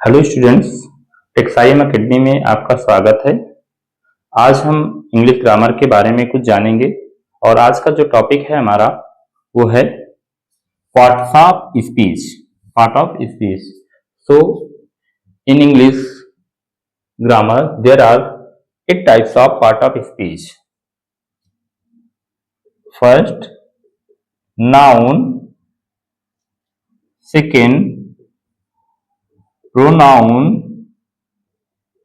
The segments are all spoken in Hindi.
हेलो स्टूडेंट्स, टेक्साइम एकेडमी में आपका स्वागत है। आज हम इंग्लिश ग्रामर के बारे में कुछ जानेंगे और आज का जो टॉपिक है हमारा वो है parts of speech. Part of speech. So in English grammar there are 8 types of part of speech. First noun, second pronoun,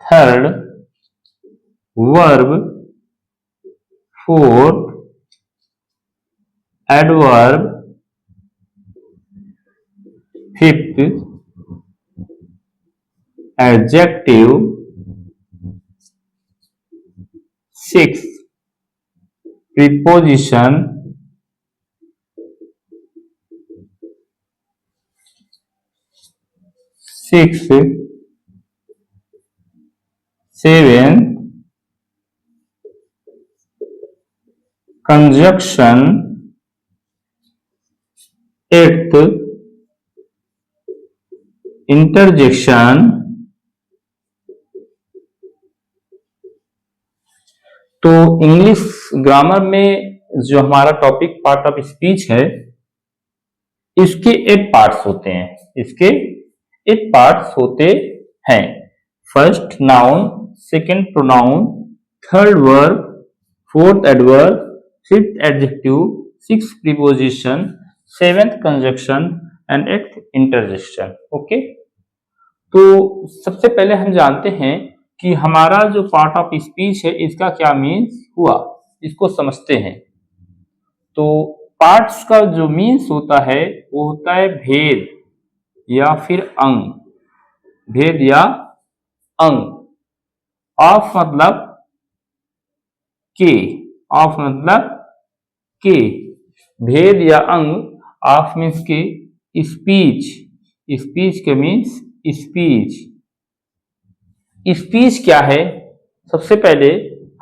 third verb, fourth adverb, fifth adjective, sixth preposition, sixth, seventh conjunction, eighth interjection। तो इंग्लिश ग्रामर में जो हमारा टॉपिक पार्ट ऑफ स्पीच है, इसके 8 पार्ट्स होते हैं। इसके 8 पार्ट्स होते हैं। First noun, second pronoun, third verb, fourth adverb, fifth adjective, sixth preposition, seventh conjunction and eighth interjection. Okay, तो सबसे पहले हम जानते हैं कि हमारा जो पार्ट ऑफ स्पीच है इसका क्या मीन्स हुआ, इसको समझते हैं। तो पार्ट्स का जो मीन्स होता है वो होता है भेद या फिर अंग। भेद या अंग। ऑफ मतलब के, ऑफ मतलब के, भेद या अंग। ऑफ मीन्स के, स्पीच, स्पीच के मीन्स स्पीच। स्पीच क्या है, सबसे पहले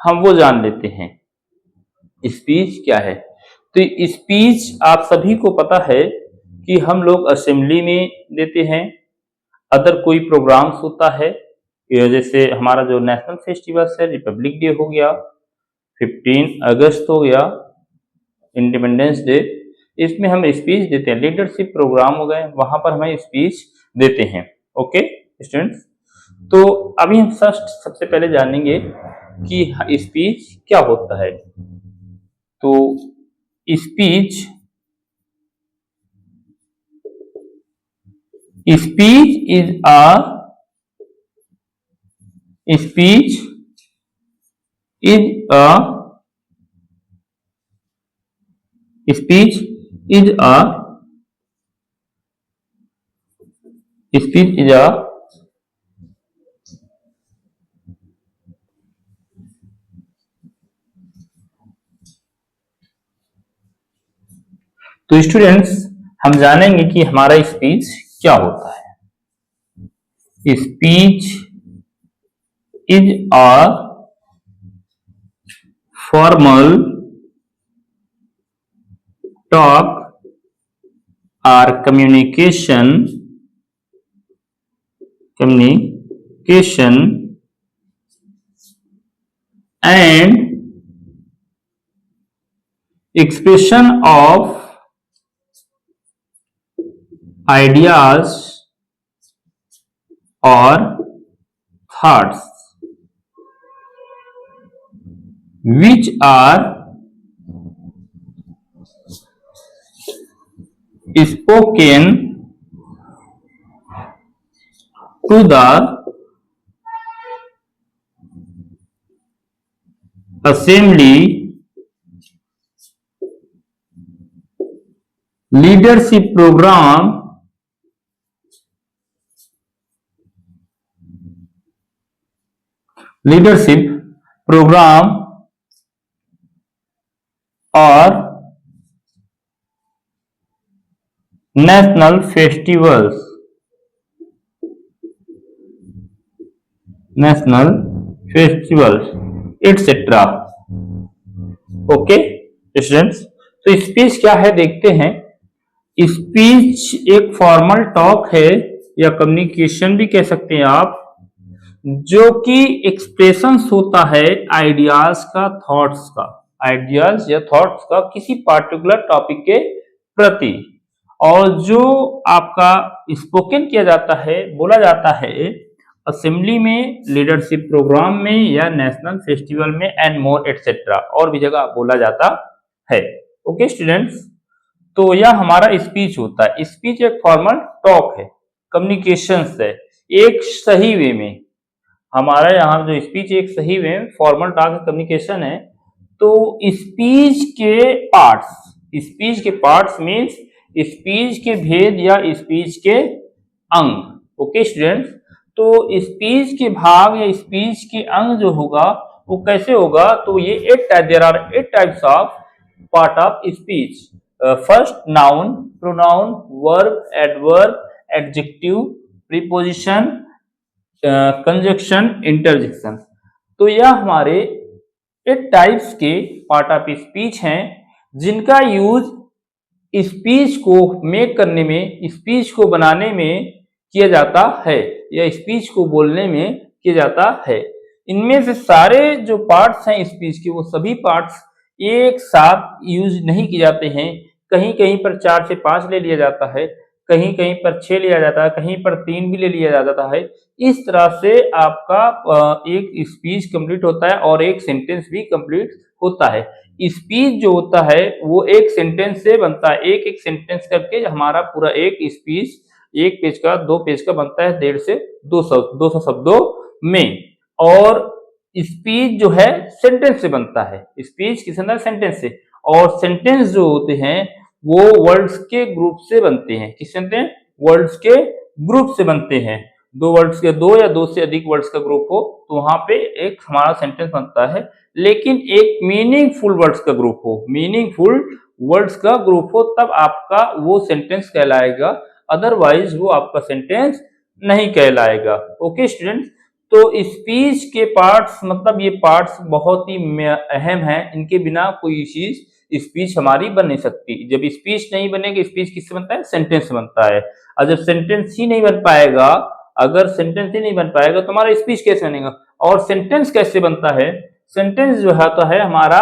हम वो जान लेते हैं। स्पीच क्या है? तो स्पीच आप सभी को पता है कि हम लोग असेंबली में देते हैं, अदर कोई प्रोग्राम्स होता है, जैसे हमारा जो नेशनल फेस्टिवल्स है, रिपब्लिक डे हो गया, 15 अगस्त हो गया, इंडिपेंडेंस डे, इसमें हम स्पीच देते हैं। लीडरशिप प्रोग्राम हो गए, वहां पर हम स्पीच देते हैं। ओके स्टूडेंट्स, तो अभी हम सबसे पहले जानेंगे कि स्पीच क्या होता है। तो speech is a speech is a तो स्टूडेंट्स, हम जानेंगे कि हमारा स्पीच क्या होता है। Speech is a formal talk और communication and expression of ideas or thoughts which are spoken to the assembly, leadership program, और national festivals, etcetera. Okay students, तो स्पीच क्या है देखते हैं। स्पीच एक फॉर्मल टॉक है या कम्युनिकेशन भी कह सकते हैं आप, जो कि एक्सप्रेशंस होता है आइडियाज का, थॉट्स का, आइडियाज या थॉट्स का किसी पार्टिकुलर टॉपिक के प्रति। और जो आपका स्पोकन किया जाता है, बोला जाता है असेंबली में, लीडरशिप प्रोग्राम में या नेशनल फेस्टिवल में एंड मोर एटसेट्रा, और भी जगह बोला जाता है। ओके स्टूडेंट्स, तो यह हमारा स्पीच होता है। स्पीच एक फॉर्मल टॉक है, कम्युनिकेशन है, एक सही वे में। हमारा यहाँ जो स्पीच एक सही वे में फॉर्मल टॉक कम्युनिकेशन है। तो स्पीच के पार्ट्स मीन्स स्पीच के भेद या स्पीच के अंग। ओके स्टूडेंट्स, तो स्पीच के भाग या स्पीच के अंग जो होगा वो कैसे होगा, तो ये there are 8 types of part of speech. First, noun, pronoun, verb, adverb, adjective, preposition, conjunction, interjection. तो यह हमारे 8 टाइप्स के पार्ट ऑफ स्पीच हैं, जिनका यूज स्पीच को मेक करने में, स्पीच को बनाने में किया जाता है या स्पीच को बोलने में किया जाता है। इनमें से सारे जो पार्ट्स हैं स्पीच के, वो सभी पार्ट्स एक साथ यूज नहीं किए जाते हैं। कहीं कहीं पर 4 से 5 ले लिया जाता है, कहीं कहीं पर 6 लिया जाता है, कहीं पर 3 भी ले लिया जाता है। इस तरह से आपका एक स्पीच कंप्लीट होता है और एक सेंटेंस भी कंप्लीट होता है। स्पीच जो होता है वो एक सेंटेंस से बनता है, एक एक सेंटेंस करके हमारा पूरा एक स्पीच एक पेज का, 2 पेज का बनता है, 150 से 200 शब्दों में। और स्पीच जो है सेंटेंस से बनता है, स्पीच किस अंदर, सेंटेंस से। और सेंटेंस जो होते हैं वो वर्ड्स के ग्रुप से बनते हैं। किससे बनते हैं? वर्ड्स के ग्रुप से बनते हैं। 2 वर्ड्स के, 2 या 2 से अधिक वर्ड्स का ग्रुप हो तो वहां पे एक हमारा सेंटेंस बनता है। लेकिन एक मीनिंगफुल वर्ड्स का ग्रुप हो, मीनिंगफुल वर्ड्स का ग्रुप हो, तब आपका वो सेंटेंस कहलाएगा, अदरवाइज वो आपका सेंटेंस नहीं कहलाएगा। ओके स्टूडेंट्स, तो स्पीच के पार्ट्स, मतलब ये पार्ट्स बहुत ही अहम हैं, इनके बिना कोई चीज स्पीच हमारी बन नहीं सकती। जब स्पीच नहीं बनेगी, स्पीच किससे बनता है? सेंटेंस बनता है। और जब सेंटेंस ही नहीं बन पाएगा, अगर सेंटेंस ही नहीं बन पाएगा तो हमारा स्पीच कैसे बनेगा? और सेंटेंस कैसे बनता है? सेंटेंस जो है तो है हमारा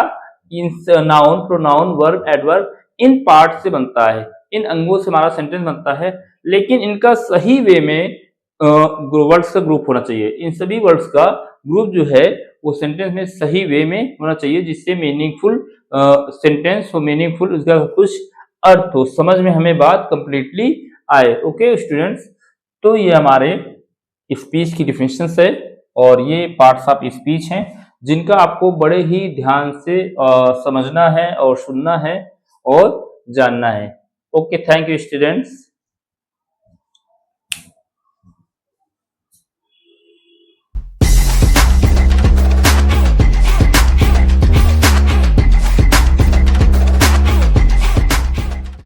noun, pronoun, verb, adverb, in part से बनता है, इन अंगों से हमारा सेंटेंस बनता है। लेकिन इनका सही वे में वर्ड्स का ग्रुप होना चाहिए। इन सभी वर्ड्स का ग्रुप जो है वो सेंटेंस में सही वे में होना चाहिए, जिससे मीनिंगफुल सेंटेंस हो, मीनिंगफुल उसका कुछ अर्थ हो, समझ में हमें बात कंप्लीटली आए। ओके स्टूडेंट्स, तो ये हमारे स्पीच की डिफिनेशंस है और ये पार्ट्स ऑफ स्पीच हैं, जिनका आपको बड़े ही ध्यान से समझना है और सुनना है और जानना है। Okay, thank you students.